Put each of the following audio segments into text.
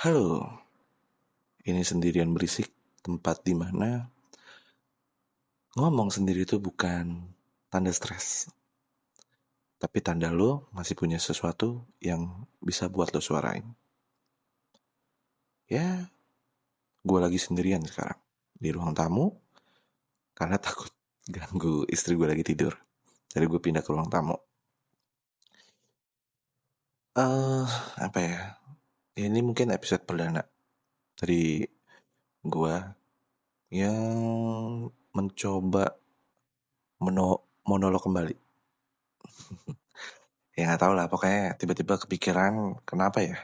Halo, ini Sendirian Berisik, tempat di mana ngomong sendiri itu bukan tanda stres, tapi tanda lo masih punya sesuatu yang bisa buat lo suarain. Ya, gue lagi sendirian sekarang di ruang tamu karena takut ganggu istri gue lagi tidur. Jadi gue pindah ke ruang tamu. Eh, apa ya? Ini mungkin episode perdana dari gue yang mencoba monolog kembali. Ya nggak tahu lah, pokoknya tiba-tiba kepikiran kenapa ya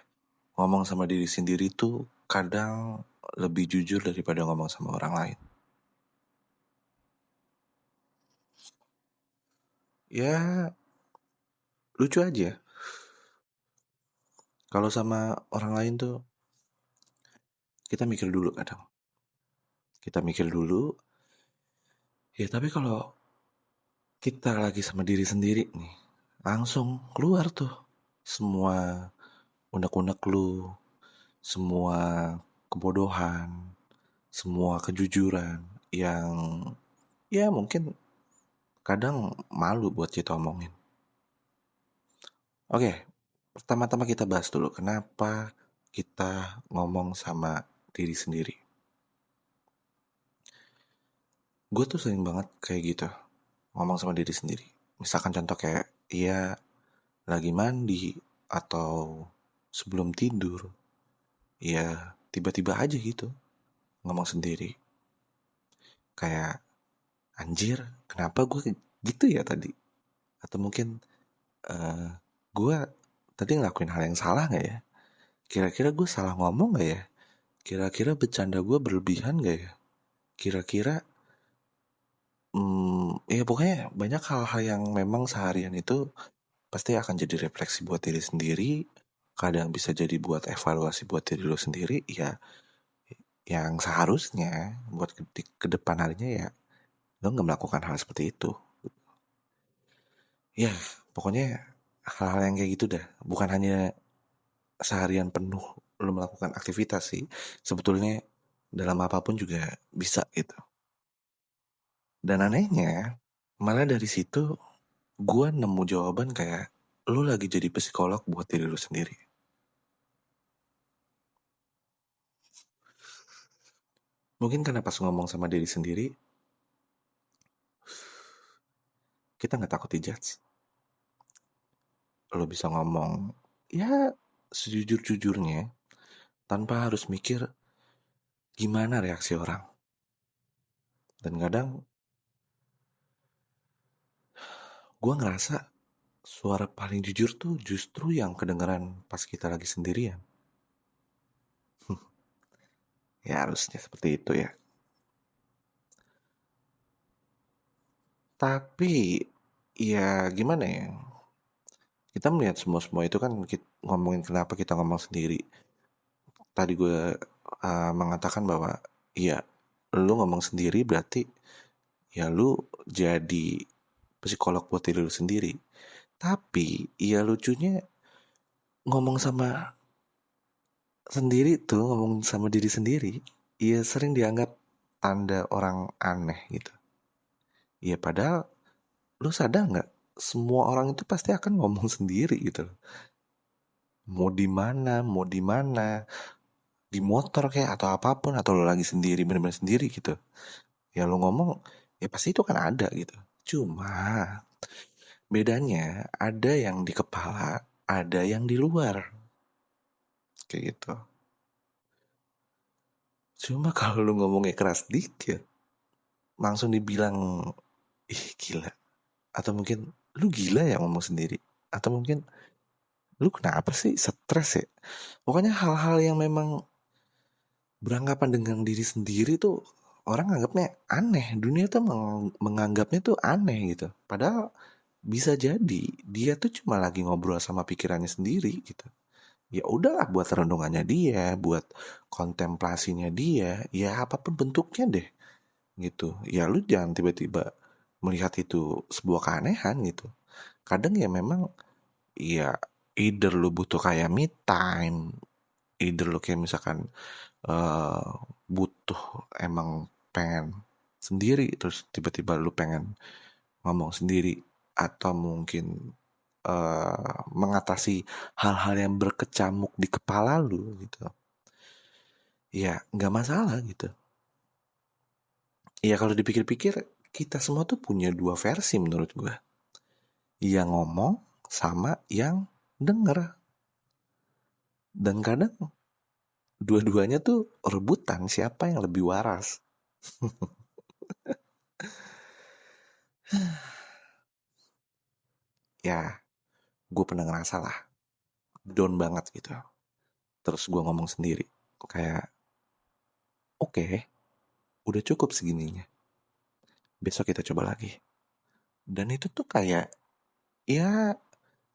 ngomong sama diri sendiri tuh kadang lebih jujur daripada ngomong sama orang lain. Ya lucu aja. Kalau sama orang lain tuh kita mikir dulu kadang. Kita mikir dulu. Ya tapi kalau kita lagi sama diri sendiri nih, langsung keluar tuh semua unek-unek lu, semua kebodohan, semua kejujuran yang ya mungkin kadang malu buat kita omongin. Oke, pertama-tama kita bahas dulu kenapa kita ngomong sama diri sendiri. Gue tuh sering banget kayak gitu, ngomong sama diri sendiri. Misalkan contoh kayak, iya lagi mandi atau sebelum tidur, ya tiba-tiba aja gitu ngomong sendiri. Kayak, anjir kenapa gue gitu ya tadi? Atau mungkin, uh, gue tadi ngelakuin hal yang salah gak ya? Kira-kira gue salah ngomong gak ya? Kira-kira bercanda gue berlebihan gak ya? Kira-kira ya pokoknya banyak hal-hal yang memang seharian itu pasti akan jadi refleksi buat diri sendiri. Kadang bisa jadi buat evaluasi buat diri lo sendiri. Ya yang seharusnya buat ke depan harinya ya lo gak melakukan hal seperti itu. Ya pokoknya hal-hal yang kayak gitu dah. Bukan hanya seharian penuh lo melakukan aktivitas sih. Sebetulnya dalam apapun juga bisa gitu. Dan anehnya, malah dari situ gue nemu jawaban kayak lu lagi jadi psikolog buat diri lu sendiri. Mungkin karena pas ngomong sama diri sendiri, kita gak takut dijudge. Lu bisa ngomong, ya sejujur-jujurnya, tanpa harus mikir gimana reaksi orang. Dan kadang, gue ngerasa suara paling jujur tuh justru yang kedengeran pas kita lagi sendirian. Ya harusnya seperti itu ya. Tapi, ya gimana ya, kita melihat semua itu kan ngomongin kenapa kita ngomong sendiri. Tadi gue mengatakan bahwa ya lu ngomong sendiri berarti ya lu jadi psikolog buat diri lu sendiri. Tapi ya lucunya ngomong sama sendiri tuh, ngomong sama diri sendiri, ya sering dianggap tanda orang aneh gitu. Ya padahal lu sadar nggak, semua orang itu pasti akan ngomong sendiri gitu. Mau di mana, di motor kayak atau apapun, atau lo lagi sendiri bener-bener sendiri gitu, ya lo ngomong ya pasti itu kan ada gitu. Cuma bedanya ada yang di kepala, ada yang di luar kayak gitu. Cuma kalau lo ngomongnya keras dikit langsung dibilang ih gila, atau mungkin lu gila ya ngomong sendiri, atau mungkin lu kenapa sih stres ya. Pokoknya hal-hal yang memang beranggapan dengan diri sendiri tuh orang anggapnya aneh. Dunia tuh menganggapnya tuh aneh gitu. Padahal bisa jadi dia tuh cuma lagi ngobrol sama pikirannya sendiri gitu. Ya udahlah buat renungannya dia, buat kontemplasinya dia, ya apapun bentuknya deh gitu. Ya lu jangan tiba-tiba melihat itu sebuah keanehan gitu. Kadang ya memang ya either lu butuh kayak me time, either lo kayak misalkan butuh emang pengen sendiri, terus tiba-tiba lu pengen ngomong sendiri, atau mungkin mengatasi hal-hal yang berkecamuk di kepala lu gitu, ya nggak masalah gitu. Ya kalau dipikir-pikir, kita semua tuh punya dua versi menurut gue, yang ngomong sama yang denger, dan kadang dua-duanya tuh rebutan siapa yang lebih waras. Ya gue pernah ngerasa lah down banget gitu, terus gue ngomong sendiri kayak oke, udah cukup segininya, besok kita coba lagi. Dan itu tuh kayak ya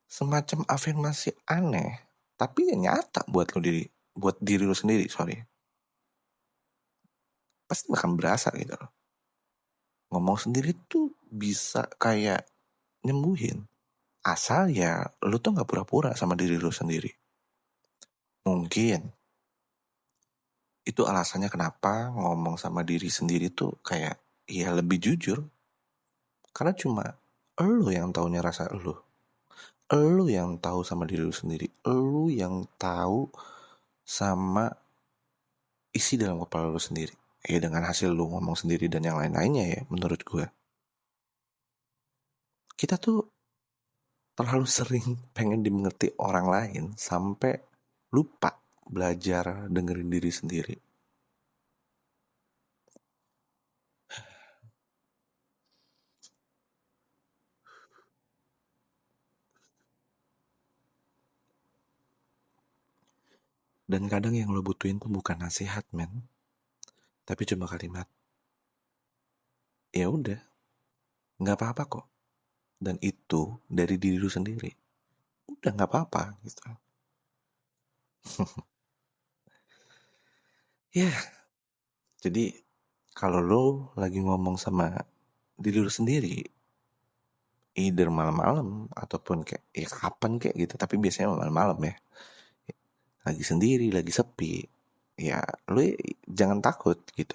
semacam afirmasi aneh, tapi ya nyata buat diri lu sendiri, sorry, pasti bakal berasa gitu loh. Ngomong sendiri tuh bisa kayak nyembuhin, asal ya lu tuh nggak pura-pura sama diri lu sendiri. Mungkin itu alasannya kenapa ngomong sama diri sendiri tuh kayak ya lebih jujur, karena cuma lu yang taunya rasa lu yang tahu sama diri lu sendiri, lu yang tahu sama isi dalam kepala lu sendiri. Ya dengan hasil lu ngomong sendiri dan yang lain-lainnya, ya menurut gue, kita tuh terlalu sering pengen dimengerti orang lain sampai lupa belajar dengerin diri sendiri. Dan kadang yang lo butuhin tuh bukan nasihat, men, tapi cuma kalimat, ya udah, nggak apa-apa kok. Dan itu dari diri lu sendiri. Udah nggak apa-apa gitu. Ya, jadi kalau lo lagi ngomong sama diri lu sendiri, either malam-malam ataupun kayak ya kapan kayak gitu, tapi biasanya malam-malam ya. Lagi sendiri, lagi sepi. Ya, lu jangan takut gitu.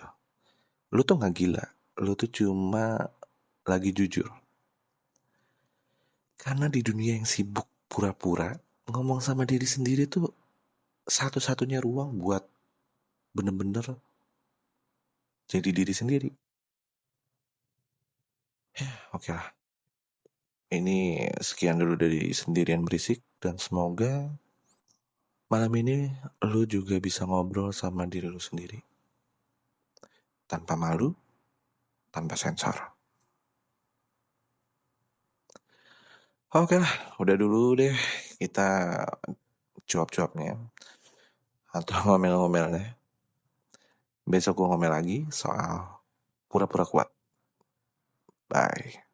Lu tuh nggak gila. Lu tuh cuma lagi jujur. Karena di dunia yang sibuk pura-pura, ngomong sama diri sendiri tuh satu-satunya ruang buat bener-bener jadi diri sendiri. Oke lah. Ini sekian dulu dari Sendirian Berisik, dan semoga malam ini lu juga bisa ngobrol sama diri lu sendiri. Tanpa malu, tanpa sensor. Oke lah, udah dulu deh kita cuap-cuapnya atau ngomel-ngomelnya. Besok gue ngomel lagi soal pura-pura kuat. Bye.